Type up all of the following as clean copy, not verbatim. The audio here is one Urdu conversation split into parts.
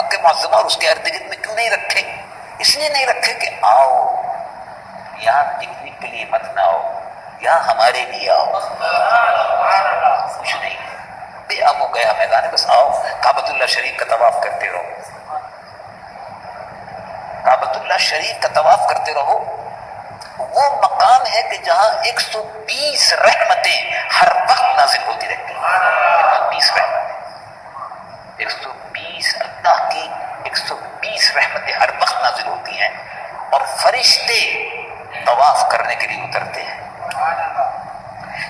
مکہ معظمہ اور اس کے ارد گرد میں کیوں نہیں رکھے؟ اس لیے نہیں رکھے کہ آؤ یہاں پکنک کے لیے مت نہ آؤ، یہاں ہمارے لیے آؤ، کچھ نہیں بے اب ہو گیا میدان ہے، بس آؤ کعبۃ اللہ شریف کا طواف کرتے رہو، کعبۃ اللہ شریف کا طواف کرتے رہو۔ وہ مقام ہے کہ جہاں 120 رحمتیں ہر وقت نازل ہوتی رہتی ہیں، 120 رحمتیں، 120 اللہ کی 120 رحمتیں ہر وقت نازل ہوتی ہیں، اور فرشتے طواف کرنے کے لیے اترتے ہیں۔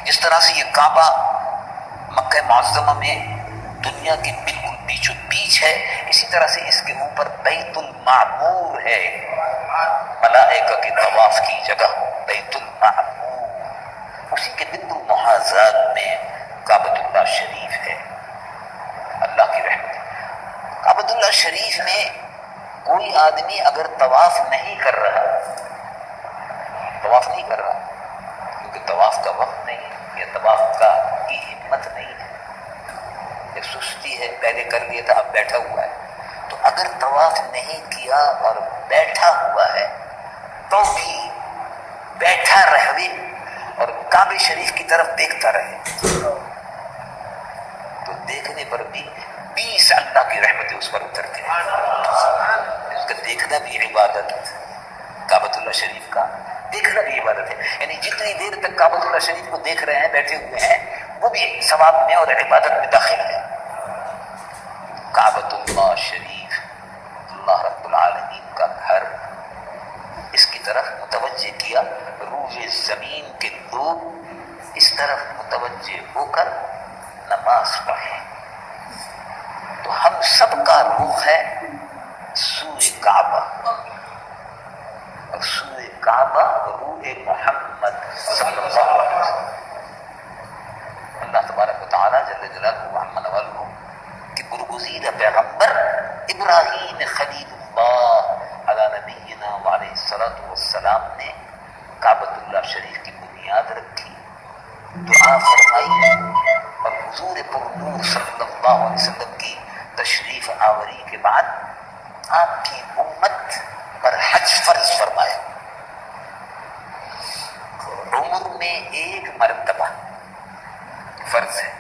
جس طرح سے یہ کعبہ مکہ معظمہ میں دنیا کی بالکل بیچو بیچ ہے، اسی طرح سے اس کے اوپر بیت المعمور ہے، ملائکہ کے طواف کی جگہ بیت المعمور، اسی کے بالکل محاذات میں کعبۃ اللہ شریف ہے۔ اللہ کی رحمت، کعبۃ اللہ شریف میں کوئی آدمی اگر طواف نہیں کر رہا کیونکہ طواف کا وقت نہیں ہے یا طواف کی ہمت نہیں ہے یا سستی ہے، پہلے کر لیا تھا اب بیٹھا ہوا ہے، تو اگر طواف نہیں کیا اور بیٹھا ہوا ہے تو بھی بیٹھا رہے اور کعبہ شریف کی طرف دیکھتا رہے، تو دیکھنے پر بھی 20 اللہ کی رحمتیں اس پر اترتی ہیں۔ اس کا دیکھنا بھی عبادت، کعبۃ اللہ شریف کا دیکھنا بھی عبادت ہے، یعنی جتنی دیر تک کعبۃ اللہ شریف کو دیکھ رہے ہیں، بیٹھے ہوئے ہیں، وہ بھی ثواب میں اور عبادت میں داخل ہے۔ کعبۃ اللہ شریف اللہ رب العالمین کا گھر، اس کی طرف متوجہ کیا، روئے زمین کے لوگ اس طرف متوجہ ہو کر نماز پڑھیں، تو ہم سب کا رخ ہے سوئے کعبہ، اور سوئے کعبہ روئے محمد صلی اللہ علیہ وسلم۔ اللہ تبارک و تعالیٰ جل جلالہ محمد والہ کہ برگزیدہ پیغمبر ابراہیم خلیل اللہ علی نبینا وعلیہ الصلاۃ والسلام نے کعبۃ اللہ شریف کی بنیاد رکھی، دعا فرمائی، اور حضور پرنور صلی اللہ علیہ وسلم کی تشریف آوری کے بعد آپ کی امت پر حج فرض فرمایا، عمر میں ایک مرتبہ فرض ہے،